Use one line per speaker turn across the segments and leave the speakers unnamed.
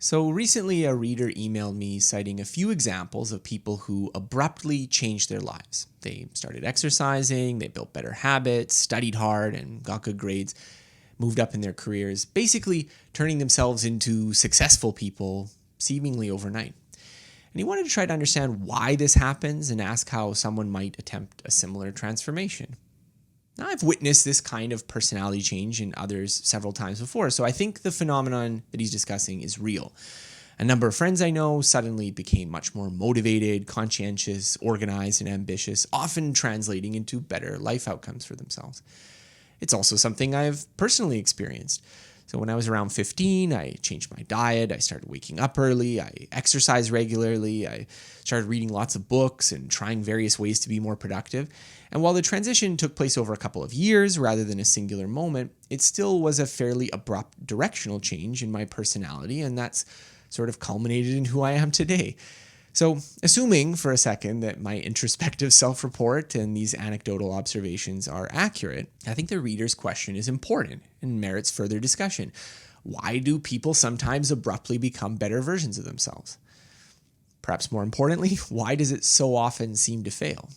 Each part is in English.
So recently, a reader emailed me citing a few examples of people who abruptly changed their lives. They started exercising, they built better habits, studied hard, and got good grades, moved up in their careers, basically turning themselves into successful people seemingly overnight. And he wanted to try to understand why this happens and ask how someone might attempt a similar transformation. Now, I've witnessed this kind of personality change in others several times before, so I think the phenomenon that he's discussing is real. A number of friends I know suddenly became much more motivated, conscientious, organized, and ambitious, often translating into better life outcomes for themselves. It's also something I've personally experienced. So when I was around 15, I changed my diet, I started waking up early, I exercised regularly, I started reading lots of books and trying various ways to be more productive. And while the transition took place over a couple of years rather than a singular moment, it still was a fairly abrupt directional change in my personality, and that's sort of culminated in who I am today. So, assuming for a second that my introspective self-report and these anecdotal observations are accurate, I think the reader's question is important and merits further discussion. Why do people sometimes abruptly become better versions of themselves? Perhaps more importantly, why does it so often seem to fail?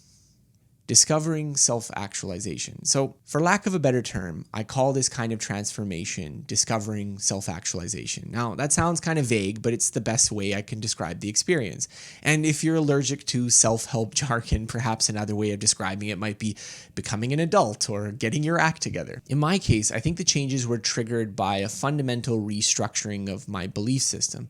Discovering self-actualization. So, for lack of a better term, I call this kind of transformation discovering self-actualization. Now, that sounds kind of vague, but it's the best way I can describe the experience. And if you're allergic to self-help jargon, perhaps another way of describing it might be becoming an adult or getting your act together. In my case, I think the changes were triggered by a fundamental restructuring of my belief system.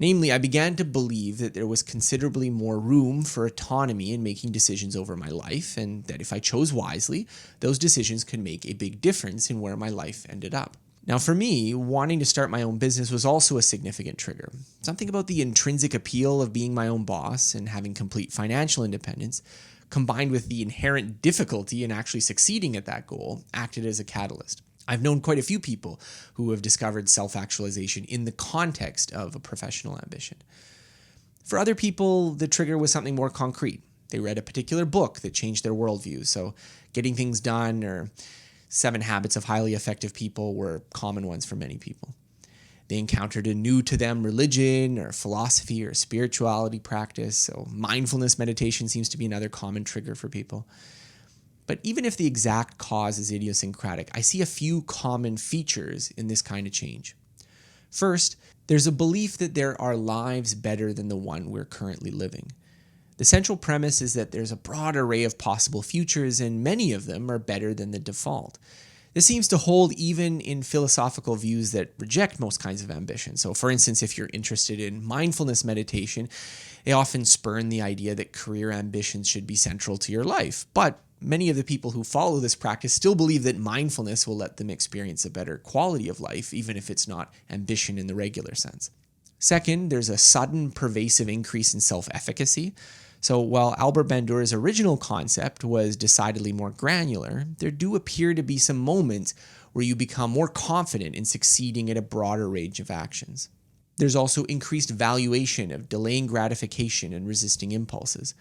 Namely, I began to believe that there was considerably more room for autonomy in making decisions over my life, and that if I chose wisely, those decisions could make a big difference in where my life ended up. Now, for me, wanting to start my own business was also a significant trigger. Something about the intrinsic appeal of being my own boss and having complete financial independence, combined with the inherent difficulty in actually succeeding at that goal, acted as a catalyst. I've known quite a few people who have discovered self-actualization in the context of a professional ambition. For other people, the trigger was something more concrete. They read a particular book that changed their worldview, so Getting Things Done or 7 Habits of Highly Effective People were common ones for many people. They encountered a new to them religion or philosophy or spirituality practice, so mindfulness meditation seems to be another common trigger for people. But even if the exact cause is idiosyncratic, I see a few common features in this kind of change. First, there's a belief that there are lives better than the one we're currently living. The central premise is that there's a broad array of possible futures, and many of them are better than the default. This seems to hold even in philosophical views that reject most kinds of ambition. So, for instance, if you're interested in mindfulness meditation, they often spurn the idea that career ambitions should be central to your life. But many of the people who follow this practice still believe that mindfulness will let them experience a better quality of life, even if it's not ambition in the regular sense. Second, there's a sudden, pervasive increase in self-efficacy. So while Albert Bandura's original concept was decidedly more granular, there do appear to be some moments where you become more confident in succeeding at a broader range of actions. There's also increased valuation of delaying gratification and resisting impulses.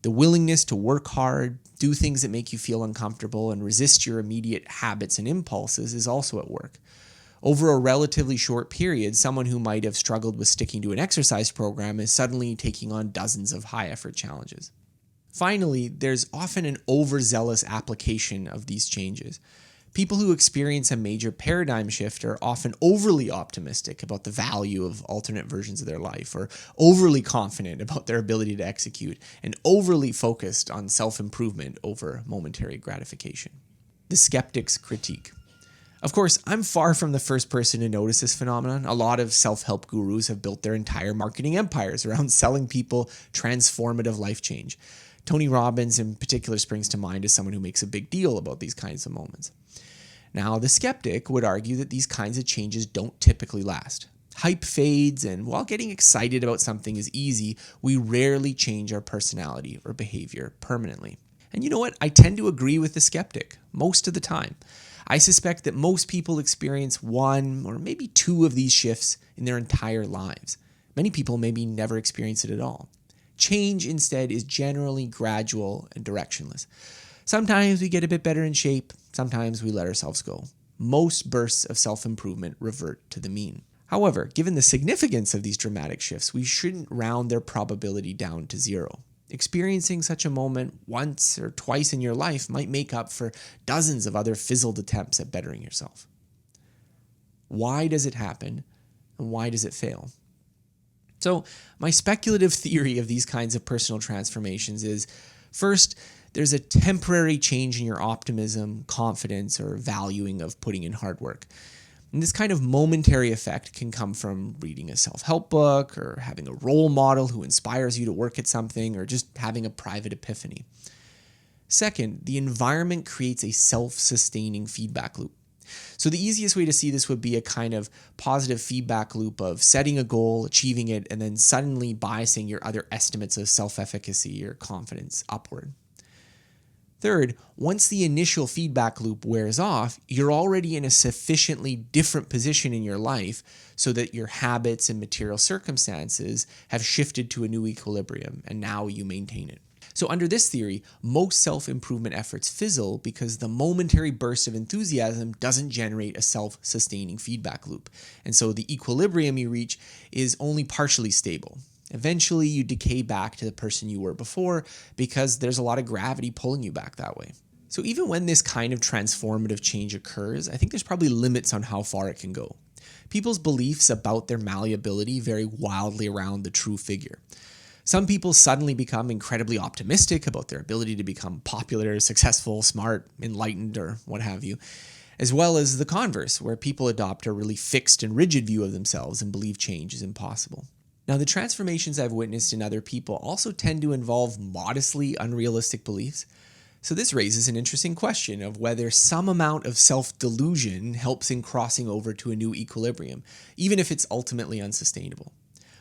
The willingness to work hard, do things that make you feel uncomfortable, and resist your immediate habits and impulses is also at work. Over a relatively short period, someone who might have struggled with sticking to an exercise program is suddenly taking on dozens of high-effort challenges. Finally, there's often an overzealous application of these changes. People who experience a major paradigm shift are often overly optimistic about the value of alternate versions of their life, or overly confident about their ability to execute, and overly focused on self-improvement over momentary gratification. The Skeptics Critique. Of course, I'm far from the first person to notice this phenomenon. A lot of self-help gurus have built their entire marketing empires around selling people transformative life change. Tony Robbins in particular springs to mind as someone who makes a big deal about these kinds of moments. Now, the skeptic would argue that these kinds of changes don't typically last. Hype fades, and while getting excited about something is easy, we rarely change our personality or behavior permanently. And you know what? I tend to agree with the skeptic most of the time. I suspect that most people experience one or maybe 2 of these shifts in their entire lives. Many people maybe never experience it at all. Change, instead, is generally gradual and directionless. Sometimes we get a bit better in shape, sometimes we let ourselves go. Most bursts of self-improvement revert to the mean. However, given the significance of these dramatic shifts, we shouldn't round their probability down to zero. Experiencing such a moment once or twice in your life might make up for dozens of other fizzled attempts at bettering yourself. Why does it happen, and why does it fail? So, my speculative theory of these kinds of personal transformations is, first, there's a temporary change in your optimism, confidence, or valuing of putting in hard work. And this kind of momentary effect can come from reading a self-help book, or having a role model who inspires you to work at something, or just having a private epiphany. Second, the environment creates a self-sustaining feedback loop. So the easiest way to see this would be a kind of positive feedback loop of setting a goal, achieving it, and then suddenly biasing your other estimates of self-efficacy or confidence upward. Third, once the initial feedback loop wears off, you're already in a sufficiently different position in your life so that your habits and material circumstances have shifted to a new equilibrium, and now you maintain it. So under this theory, most self-improvement efforts fizzle because the momentary burst of enthusiasm doesn't generate a self-sustaining feedback loop. And so the equilibrium you reach is only partially stable. Eventually, you decay back to the person you were before because there's a lot of gravity pulling you back that way. So even when this kind of transformative change occurs, I think there's probably limits on how far it can go. People's beliefs about their malleability vary wildly around the true figure. Some people suddenly become incredibly optimistic about their ability to become popular, successful, smart, enlightened, or what have you, as well as the converse, where people adopt a really fixed and rigid view of themselves and believe change is impossible. Now, the transformations I've witnessed in other people also tend to involve modestly unrealistic beliefs. So this raises an interesting question of whether some amount of self-delusion helps in crossing over to a new equilibrium, even if it's ultimately unsustainable.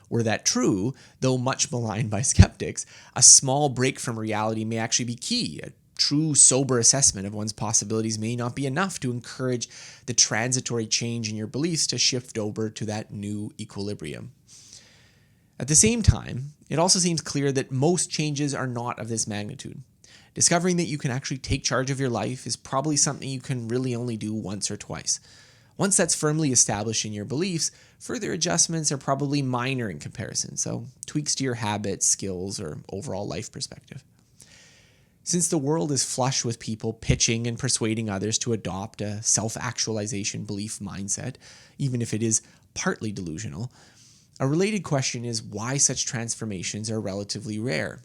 Were that true, though much maligned by skeptics, a small break from reality may actually be key. A true, sober assessment of one's possibilities may not be enough to encourage the transitory change in your beliefs to shift over to that new equilibrium. At the same time, it also seems clear that most changes are not of this magnitude. Discovering that you can actually take charge of your life is probably something you can really only do once or twice. Once that's firmly established in your beliefs, further adjustments are probably minor in comparison, so tweaks to your habits, skills, or overall life perspective. Since the world is flush with people pitching and persuading others to adopt a self-actualization belief mindset, even if it is partly delusional, a related question is why such transformations are relatively rare.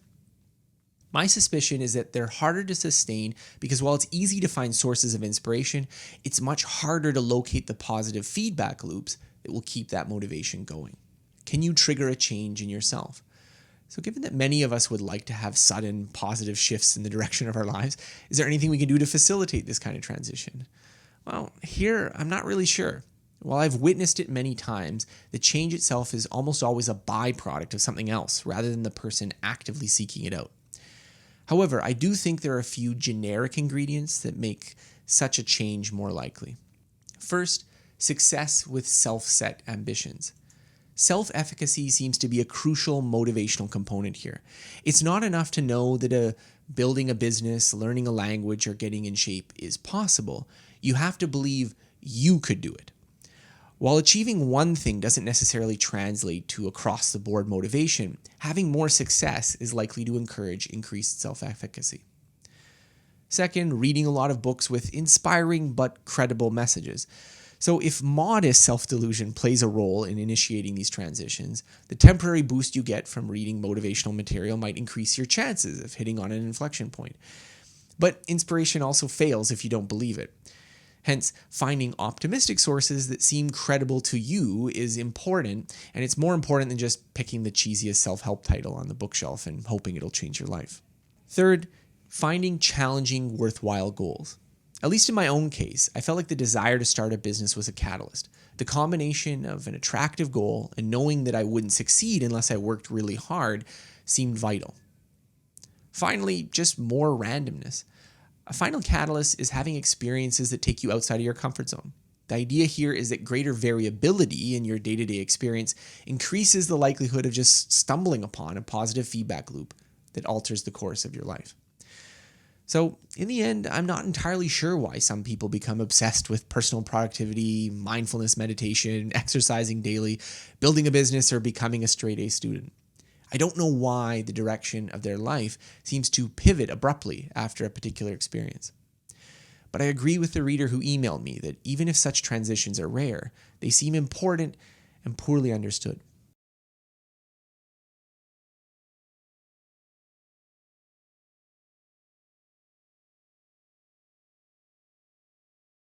My suspicion is that they're harder to sustain because while it's easy to find sources of inspiration, it's much harder to locate the positive feedback loops that will keep that motivation going. Can you trigger a change in yourself? So given that many of us would like to have sudden positive shifts in the direction of our lives, is there anything we can do to facilitate this kind of transition? Well, here I'm not really sure. While I've witnessed it many times, the change itself is almost always a byproduct of something else rather than the person actively seeking it out. However, I do think there are a few generic ingredients that make such a change more likely. First, success with self-set ambitions. Self-efficacy seems to be a crucial motivational component here. It's not enough to know that building a business, learning a language, or getting in shape is possible. You have to believe you could do it. While achieving one thing doesn't necessarily translate to across-the-board motivation, having more success is likely to encourage increased self-efficacy. Second, reading a lot of books with inspiring but credible messages. So if modest self-delusion plays a role in initiating these transitions, the temporary boost you get from reading motivational material might increase your chances of hitting on an inflection point. But inspiration also fails if you don't believe it. Hence, finding optimistic sources that seem credible to you is important, and it's more important than just picking the cheesiest self-help title on the bookshelf and hoping it'll change your life. Third, finding challenging, worthwhile goals. At least in my own case, I felt like the desire to start a business was a catalyst. The combination of an attractive goal and knowing that I wouldn't succeed unless I worked really hard seemed vital. Finally, just more randomness. A final catalyst is having experiences that take you outside of your comfort zone. The idea here is that greater variability in your day-to-day experience increases the likelihood of just stumbling upon a positive feedback loop that alters the course of your life. So, in the end, I'm not entirely sure why some people become obsessed with personal productivity, mindfulness meditation, exercising daily, building a business, or becoming a straight A student. I don't know why the direction of their life seems to pivot abruptly after a particular experience. But I agree with the reader who emailed me that even if such transitions are rare, they seem important and poorly understood.